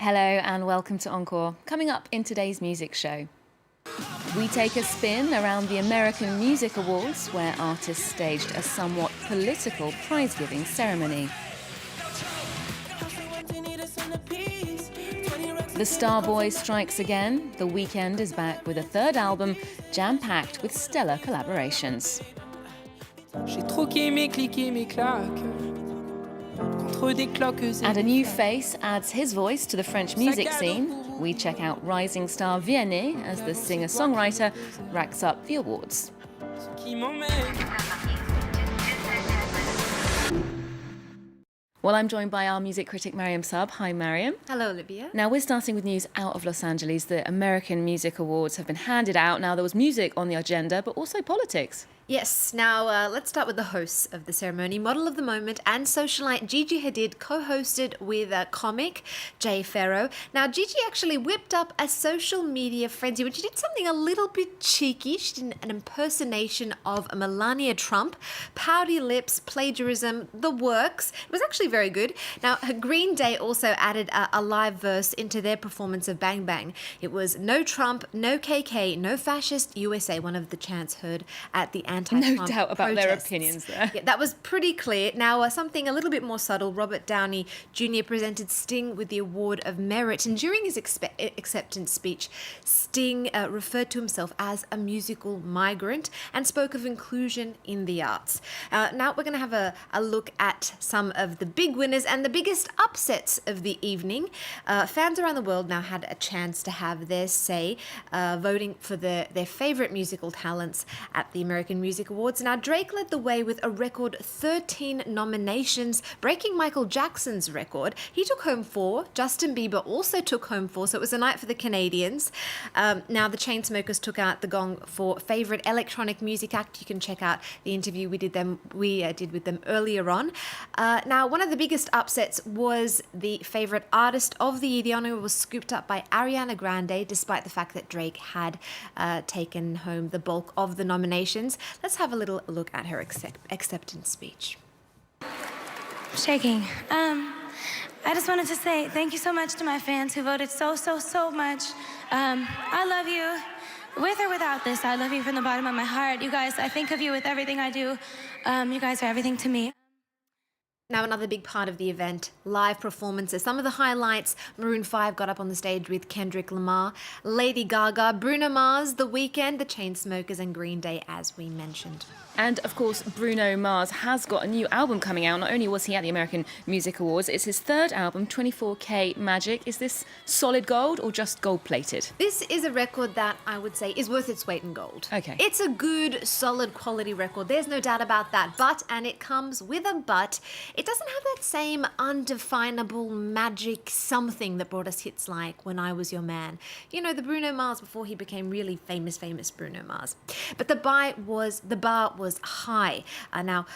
Hello and welcome to Encore. Coming up in today's music show, we take a spin around the American Music Awards, where artists staged a somewhat political prize-giving ceremony. The Starboy strikes again. The Weeknd is back with a third album, jam-packed with stellar collaborations. And a new face adds his voice to the French music scene. We check out rising star Vianney as the singer-songwriter racks up the awards. Well, I'm joined by our music critic, Mariam Sub. Hi, Mariam. Hello, Olivia. Now, we're starting with news out of Los Angeles. The American Music Awards have been handed out. Now, there was music on the agenda, but also politics. Yes, now let's start with the hosts of the ceremony. Model of the moment and socialite Gigi Hadid co-hosted with comic Jay Pharoah. Now, Gigi actually whipped up a social media frenzy when she did something a little bit cheeky. She did an impersonation of Melania Trump, pouty lips, plagiarism, the works. It was actually very good. Now, Green Day also added a live verse into their performance of Bang Bang. It was no Trump, no KK, no fascist USA, one of the chants heard at the anti-Trump No doubt about protests. their opinions there. Yeah, that was pretty clear. Now, something a little bit more subtle, Robert Downey Jr. presented Sting with the Award of Merit, and during his acceptance speech, Sting referred to himself as a musical migrant and spoke of inclusion in the arts. Now we're going to have a look at some of the big winners and the biggest upsets of the evening. Fans around the world now had a chance to have their say, voting for their favourite musical talents at the American Music Awards. Now, Drake led the way with a record 13 nominations, breaking Michael Jackson's record. He took home 4. Justin Bieber also took home 4, so it was a night for the Canadians. Now, the Chainsmokers took out the gong for favourite electronic music act. You can check out the interview we did with them earlier on. Now, one of the biggest upsets was the favourite artist of the year. The honour was scooped up by Ariana Grande, despite the fact that Drake had taken home the bulk of the nominations. Let's have a little look at her acceptance speech. Shaking. I just wanted to say thank you so much to my fans who voted so much. I love you. With or without this, I love you from the bottom of my heart. You guys, I think of you with everything I do. You guys are everything to me. Now, another big part of the event, live performances. Some of the highlights: Maroon 5 got up on the stage with Kendrick Lamar, Lady Gaga, Bruno Mars, The Weeknd, the Chainsmokers, and Green Day, as we mentioned. And, of course, Bruno Mars has got a new album coming out. Not only was he at the American Music Awards, it's his third album, 24K Magic. Is this solid gold or just gold-plated? This is a record that I would say is worth its weight in gold. Okay. It's a good, solid quality record. There's no doubt about that. But, and it comes with a but, it doesn't have that same undefinable magic something that brought us hits like When I Was Your Man. You know, the Bruno Mars before he became really famous Bruno Mars. But the bar was high. Now,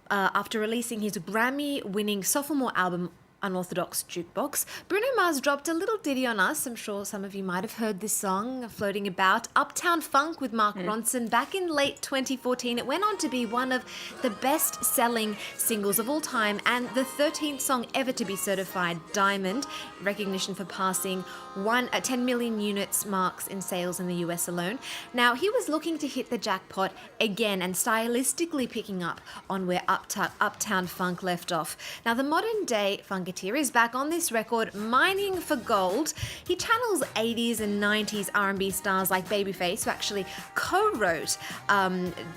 after releasing his Grammy-winning sophomore album, Unorthodox Jukebox, Bruno Mars dropped a little ditty on us. I'm sure some of you might have heard this song floating about. Uptown Funk with Mark Ronson back in late 2014. It went on to be one of the best-selling singles of all time and the 13th song ever to be certified Diamond, recognition for passing 10 million units marks in sales in the US alone. Now, he was looking to hit the jackpot again and stylistically picking up on where Uptown Funk left off. Now, the modern-day Funketeer is back on this record, mining for gold. He channels 80s and 90s R&B stars like Babyface, who actually co-wrote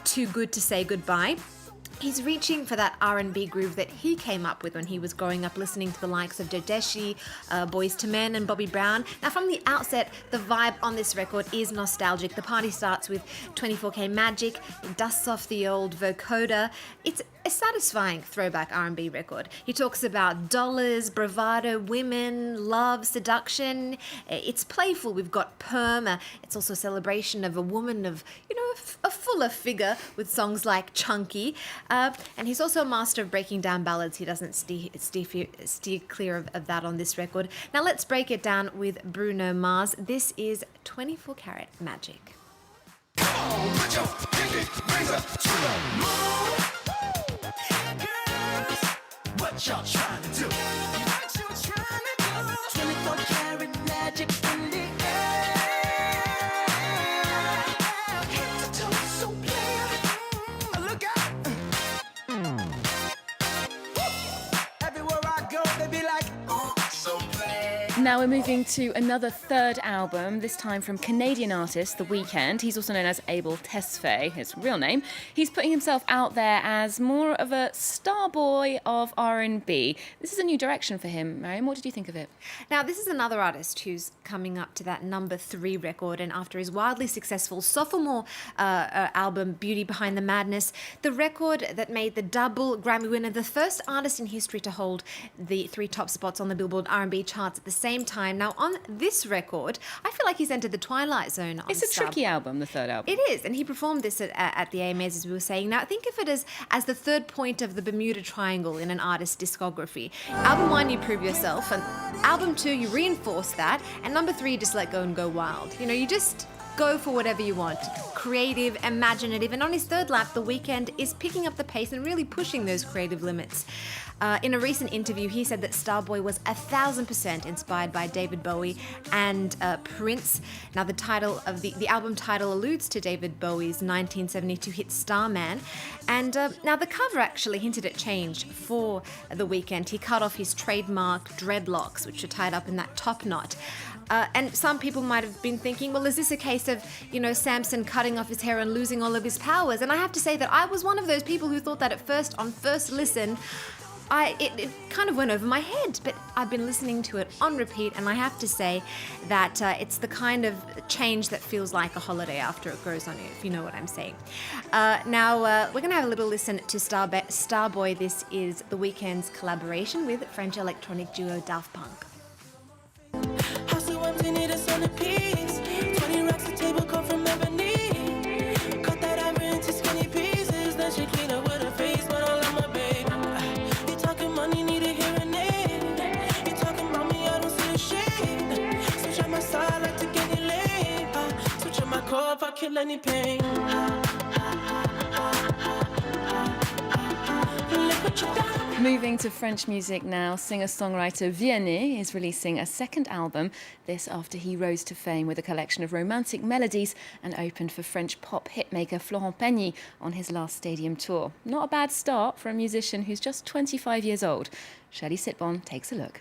Too Good to Say Goodbye. He's reaching for that R&B groove that he came up with when he was growing up, listening to the likes of Dodeshi, Boyz II Men, and Bobby Brown. Now, from the outset, the vibe on this record is nostalgic. The party starts with 24K Magic, it dusts off the old vocoder. It's a satisfying throwback R&B record. He talks about dollars, bravado, women, love, seduction. It's playful. We've got Perm. It's also a celebration of a woman of, a fuller figure with songs like Chunky. And he's also a master of breaking down ballads. He doesn't steer clear of that on this record. Now let's break it down with Bruno Mars. This is 24 Karat Magic. Come on, put your pinky rings up to the moon. Girls, what y'all trying to do? What you trying to do? 24 karat Now we're moving to another third album, this time from Canadian artist The Weeknd. He's also known as Abel Tesfaye, his real name. He's putting himself out there as more of a Starboy of R&B. This is a new direction for him. Mariam, what did you think of it? Now, this is another artist who's coming up to that number 3 record, and after his wildly successful sophomore album, Beauty Behind the Madness, the record that made the double Grammy winner, the first artist in history to hold the 3 top spots on the Billboard R&B charts at the same time. Now, on this record, I feel like he's entered the twilight zone. It's a tricky album, the third album. It is, and he performed this at the AMAs, as we were saying. Now, think of it as the third point of the Bermuda Triangle in an artist's discography. Album 1, you prove yourself, and album 2, you reinforce that, and number 3, you just let go and go wild. You know, you just go for whatever you want. Creative, imaginative, and on his third lap, The Weeknd is picking up the pace and really pushing those creative limits. In a recent interview, he said that Starboy was 1,000% inspired by David Bowie and Prince. Now, the title of the album title alludes to David Bowie's 1972 hit Starman. And now the cover actually hinted at change for The Weeknd. He cut off his trademark dreadlocks, which are tied up in that top knot. And some people might have been thinking, well, is this a case of, Samson cutting off his hair and losing all of his powers? And I have to say that I was one of those people who thought that at first, on first listen, it kind of went over my head, but I've been listening to it on repeat, and I have to say that it's the kind of change that feels like a holiday after it grows on you, if you know what I'm saying. Now, we're going to have a little listen to Starboy. This is The Weeknd's collaboration with French electronic duo Daft Punk. Need a centerpiece. 20 racks a table come from ebony. Cut that ivory into skinny pieces. Then she clean up with her face, but I love my baby. You talking money, need a hearing aid. You talking about me, I don't see a shade. Switch on my side, like to get it laid. Switch on my core if I kill any pain. Look what you done. Moving to French music now, singer-songwriter Vianney is releasing a second album, this after he rose to fame with a collection of romantic melodies and opened for French pop hitmaker Florent Pagny on his last stadium tour. Not a bad start for a musician who's just 25 years old. Shirley Sitbon takes a look.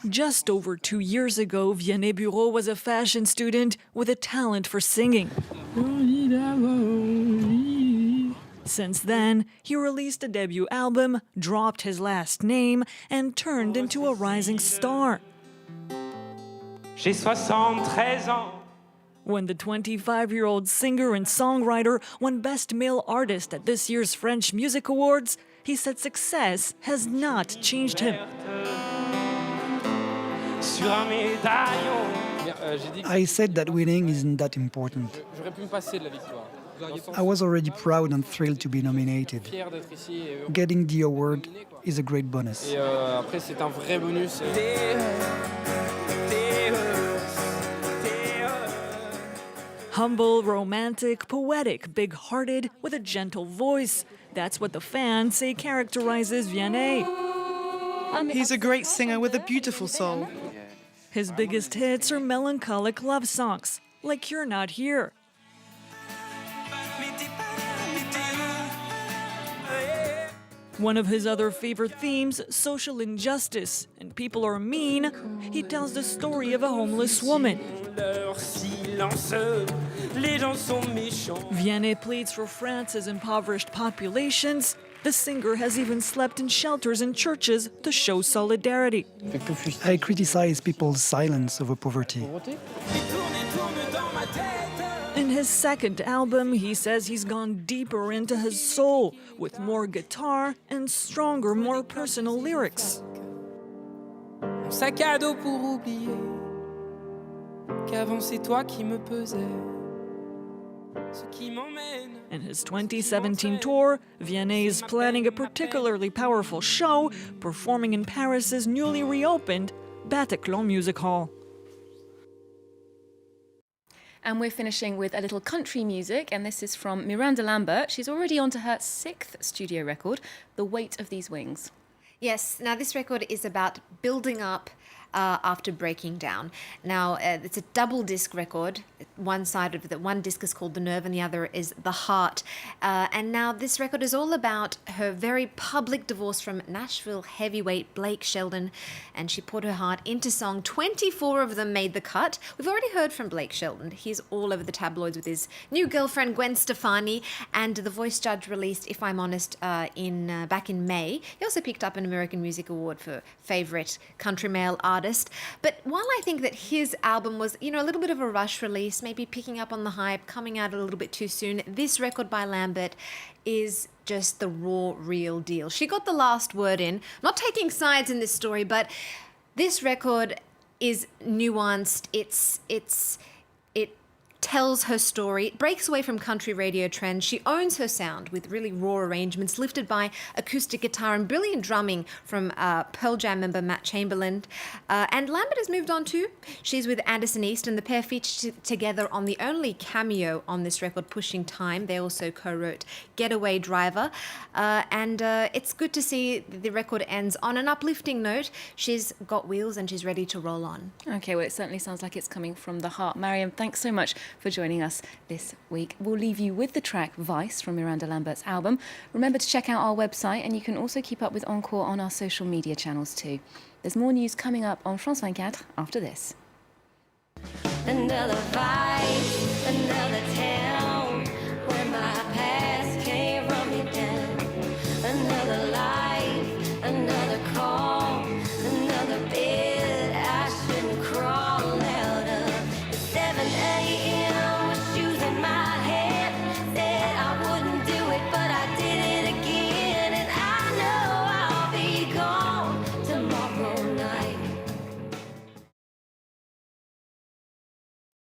Just over 2 years ago, Vianney Bureau was a fashion student with a talent for singing. Since then, he released a debut album, dropped his last name, and turned into a rising star. J'ai 73 ans. When the 25-year-old singer and songwriter won Best Male Artist at this year's French Music Awards, he said success has not changed him. I said that winning isn't that important. I was already proud and thrilled to be nominated. Getting the award is a great bonus. Humble, romantic, poetic, big-hearted, with a gentle voice. That's what the fans say characterizes Vianney. He's a great singer with a beautiful soul. His biggest hits are melancholic love songs, like You're Not Here. One of his other favorite themes, social injustice, and people are mean. He tells the story of a homeless woman. Vianney pleads for France's impoverished populations. The singer has even slept in shelters in churches to show solidarity. I criticize people's silence over poverty. In his second album, he says he's gone deeper into his soul, with more guitar and stronger, more personal lyrics. Mon sac à dos pour oublier qu'avant c'est toi qui me pesais. Ce qui m'emmène. In his 2017 tour, Vianney is planning a particularly powerful show, performing in Paris's newly reopened Bataclan Music Hall. And we're finishing with a little country music, and this is from Miranda Lambert. She's already on to her 6th studio record, The Weight of These Wings. Yes, now this record is about building up after breaking down. Now, it's a double disc record. One side of the one disc is called The Nerve and the other is The Heart. And now this record is all about her very public divorce from Nashville heavyweight Blake Shelton, and she poured her heart into song. 24 of them made the cut. We've already heard from Blake Shelton. He's all over the tabloids with his new girlfriend Gwen Stefani, and The Voice Judge released If I'm Honest back in May. He also picked up an American Music Award for Favorite Country Male Artist. But while I think that his album was, a little bit of a rush release, maybe picking up on the hype, coming out a little bit too soon, this record by Lambert is just the raw, real deal. She got the last word in. I'm not taking sides in this story, but this record is nuanced. It tells her story. It breaks away from country radio trends. She owns her sound with really raw arrangements lifted by acoustic guitar and brilliant drumming from Pearl Jam member Matt Chamberlain. And Lambert has moved on too. She's with Anderson East, and the pair featured together on the only cameo on this record, Pushing Time. They also co-wrote Getaway Driver. And it's good to see the record ends on an uplifting note. She's got wheels and she's ready to roll on. Okay, well, it certainly sounds like it's coming from the heart. Mariam, thanks so much for joining us this week. We'll leave you with the track Vice from Miranda Lambert's album. Remember to check out our website, and you can also keep up with Encore on our social media channels too. There's more news coming up on France 24 after this. Another vice, another